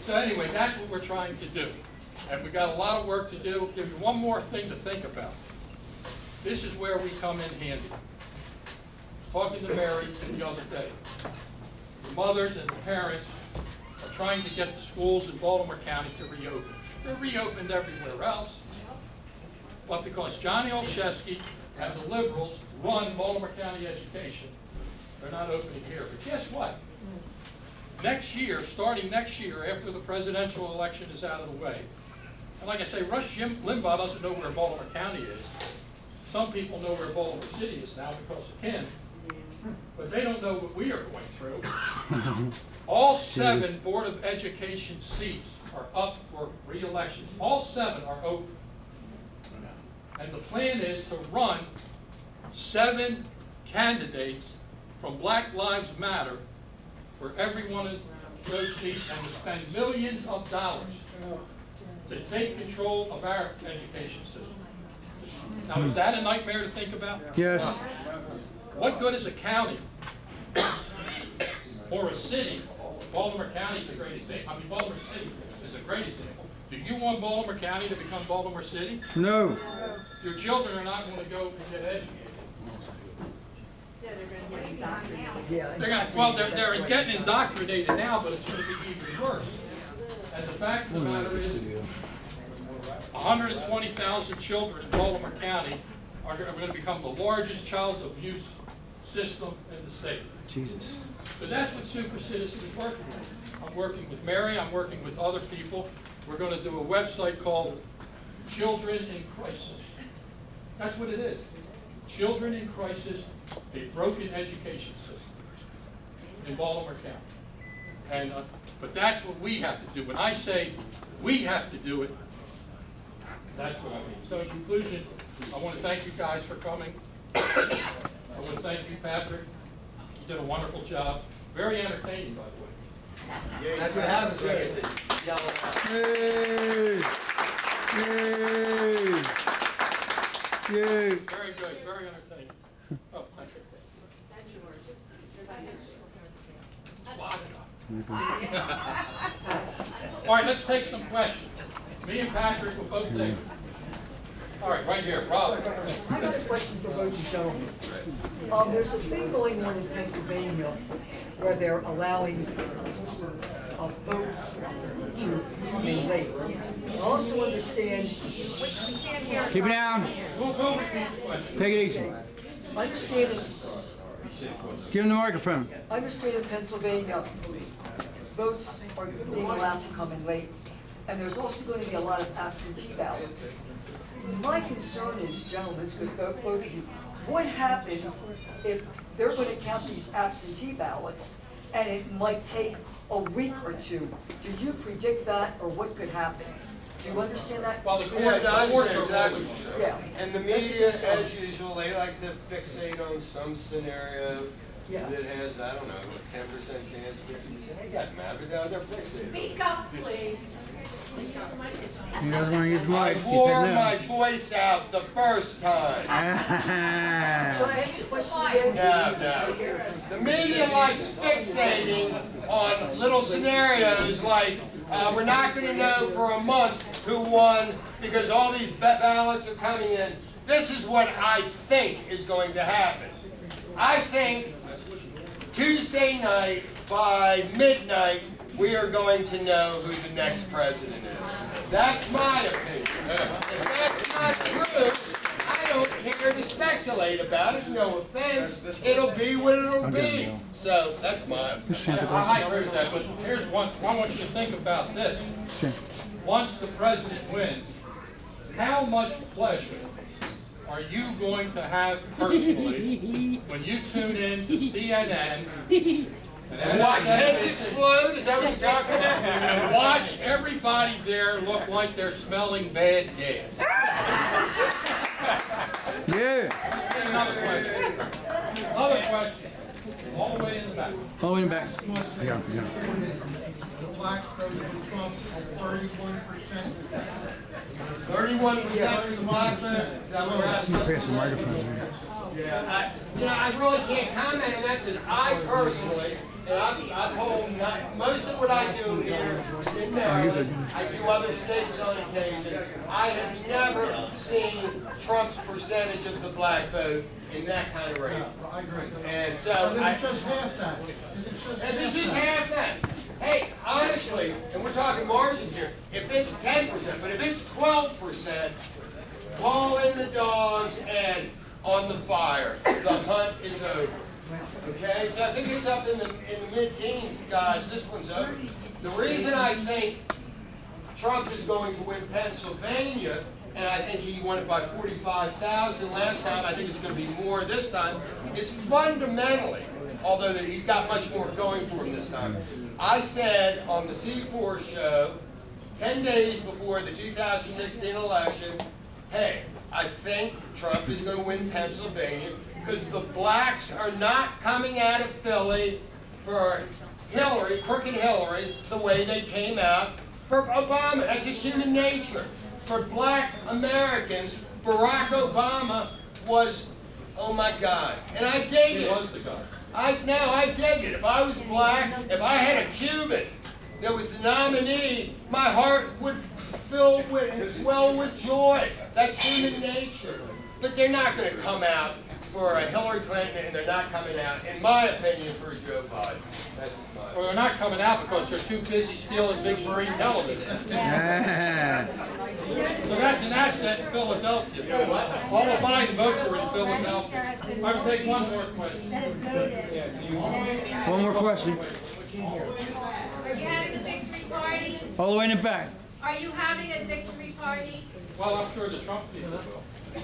So anyway, that's what we're trying to do. And we got a lot of work to do. I'll give you one more thing to think about. This is where we come in handy. I was talking to Mary the other day. The mothers and the parents are trying to get the schools in Baltimore County to reopen. They're reopened everywhere else. But because Johnny Olszewski and the liberals run Baltimore County education, they're not opening here. But guess what? Next year, starting next year, after the presidential election is out of the way, and like I say, Rush Limbaugh doesn't know where Baltimore County is. Some people know where Baltimore City is now because of him, but they don't know what we are going through. All 7 Board of Education seats are up for re-election. All 7 are open. And the plan is to run 7 candidates from Black Lives Matter for every one of those seats and to spend millions of dollars to take control of our education system. Now, is that a nightmare to think about? Yes. What good is a county or a city? Baltimore County is a great example. I mean, Baltimore City is a great example. Do you want Baltimore County to become Baltimore City? No. Your children are not going to go and get educated. Yeah, they're going to get indoctrinated. They're getting indoctrinated now, but it's going to be even worse. And the fact of the matter is, 120,000 children in Baltimore County are going to become the largest child abuse system in the state. Jesus. But that's what Super Citizen is working with. I'm working with Mary, I'm working with other people. We're going to do a website called Children in Crisis. That's what it is. Children in Crisis, a broken education system in Baltimore County. And, but that's what we have to do. When I say we have to do it, that's what I mean. So in conclusion, I want to thank you guys for coming. I want to thank you, Patrick. You did a wonderful job. Very entertaining, by the way. Yeah, that's what happens when it's yellow. Yay! Yay! Yay! Very good, very entertaining. Oh, thank you. All right, let's take some questions. Me and Patrick will both take. All right, right here, Rob. I got a question for both you gentlemen. There's a thing going on in Pennsylvania where they're allowing votes to come in late. I also understand. Keep it down. We'll repeat the question. Take it easy. I understand. Give him the microphone. I understand in Pennsylvania, votes are being allowed to come in late, and there's also going to be a lot of absentee ballots. My concern is, gentlemen, because both of you, what happens if they're going to count these absentee ballots and it might take a week or two? Do you predict that, or what could happen? Do you understand that? Well, the Yeah, no, I courts understand are exactly what you're saying. Yeah. And the media, as usual, they like to fixate on some scenario Yeah. that has, I don't know, a 10% chance, 50%. It doesn't matter. They're fixated. Speak up, please. You guys want to use the I mic? wore my voice out the first time. Shall I ask a question again? No. The media likes fixating on little scenarios like we're not going to know for a month who won because all these ballots are coming in. This is what I think is going to happen. I think Tuesday night by midnight we are going to know who the next president is. That's my opinion. If that's not true, I don't care to speculate about it. No offense. It'll be what it'll be. So that's my opinion. I agree with that, but here's one. I want you to think about this. Once the president wins, how much pleasure are you going to have personally when you tune in to CNN and watch heads explode? Is that what you're talking about? and watch everybody there look like they're smelling bad gas? Yeah. Another question. Another question. All the way in the back. Oh, in the back. Yeah. The blacks voted for Trump 31%. 31% for the black vote? Is that what we're asking? Pass the microphone. Yeah, I really can't comment on that because I personally, and I poll most of what I do here in Maryland, I do other states on occasion. I have never seen Trump's percentage of the black vote in that kind of rate. I agree. And so, And then it's just half that. and this is half that. Hey, honestly, and we're talking margins here, if it's 10%, but if it's 12%, call in the dogs and on the fire. The hunt is over. Okay, so I think it's up in the mid-teens, guys. This one's over. The reason I think Trump is going to win Pennsylvania, and I think he won it by 45,000 last time, I think it's going to be more this time, is fundamentally, although he's got much more going for him this time. I said on the C4 show, 10 days before the 2016 election, hey, I think Trump is going to win Pennsylvania because the blacks are not coming out of Philly for Hillary, crooked Hillary, the way they came out for Obama. That's just human nature. For black Americans, Barack Obama was, oh my God. And I dig it. He was the guy. I dig it. If I was black, if I had a Cuban that was the nominee, my heart would fill with and swell with joy. That's human nature. But they're not going to come out for a Hillary Clinton, and they're not coming out, in my opinion, for Joe Biden. That's just my Well, they're not coming out because they're too busy stealing big screen television. Yeah. So that's an asset in Philadelphia. All the Biden votes are in Philadelphia. I can take one more question. One more question. Are you having a victory party? All the way in the back. Are you having a victory party? Well, I'm sure the Trump people will. No,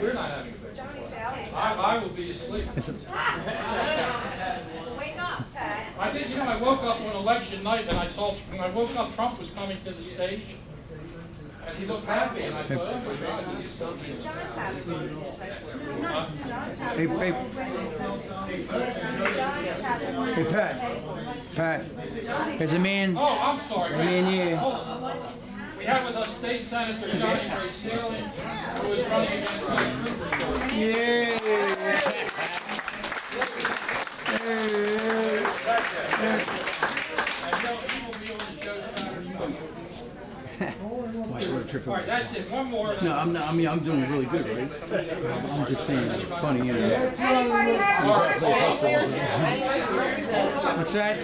we're not having a victory. Johnny Salling. I will be asleep. Wake up. I think, you know, I woke up on election night and I saw, when I woke up, Trump was coming to the stage. And he looked happy and I thought, oh my God, this is something. John's having one of his. John's Hey, having hey, John's having one. hey, Pat. There's a man. Oh, I'm sorry. Man, yeah. Oh, we have with us State Senator Johnny Salling, who is running against us Superstore. Yeah. And he will be on the show Saturday morning. All right, that's it. One more. No, I'm not. I mean, I'm doing really good, right? I'm just saying, it's funny, you know. Anybody have What's that?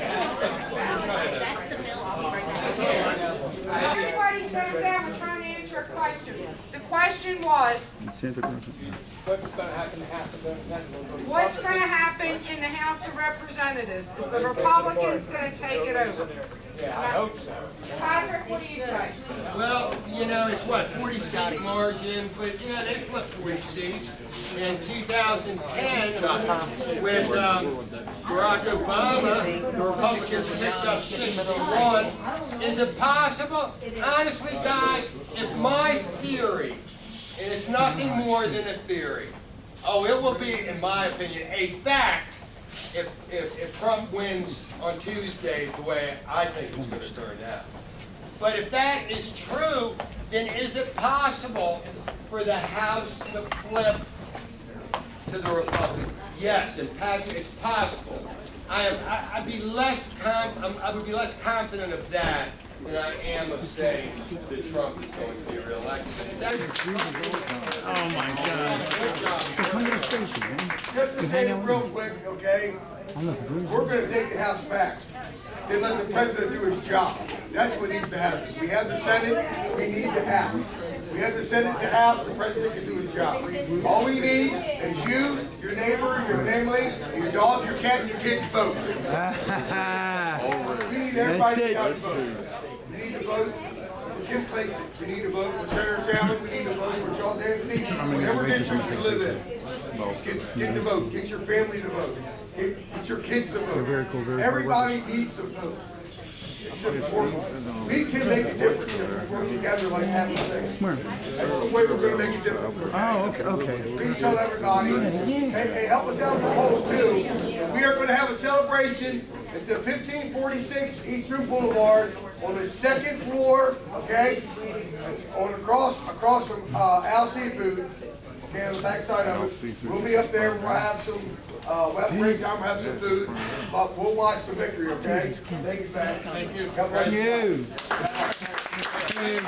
Everybody sit down, we're trying to answer a question. The question was, what's going to happen in the House of Representatives? Is the Republicans going to take it over? Yeah, I hope so. Patrick, what do you say? Well, you know, it's what, 40-seat margin, but, you know, they flipped 40 seats. In 2010, with Barack Obama, the Republicans picked up 61. Is it possible? Honestly, guys, if my theory, and it's nothing more than a theory, oh, it will be, in my opinion, a fact if Trump wins on Tuesday the way I think it's going to turn out. But if that is true, then is it possible for the House to flip to the Republicans? Yes, in fact, it's possible. I would be less confident of that than I am of saying that Trump is going to be reelected. Oh my God. Come to the station, man. Just to say it real quick, okay? We're gonna take the House back. Then let the president do his job. That's what needs to happen. We have the Senate, we need the House. We have the Senate, the House, the president can do his job. All we need is you, your neighbor, your family, your dog, your cat, and your kids vote. We need everybody to go vote. We need to vote for Kim Klacik. We need to vote for Senator Salling. We need to vote for Charles Anthony. Whatever district you live in. Just get to vote. Get your family to vote. Get your kids to vote. Everybody needs to vote. It's important. We can make a difference if we work together like Adam said. That's the way we're going to make a difference. Oh, okay. Please tell everybody, hey, help us out with the polls too. We are going to have a celebration. It's at 1546 Eastern Boulevard on the second floor, okay? It's on across from Al Seafood, okay, on the back side of it. We'll be up there, we'll have some We'll have break time, we'll have some food, but we'll watch the victory, okay? Thank you, Pat. Thank you. God bless you. You.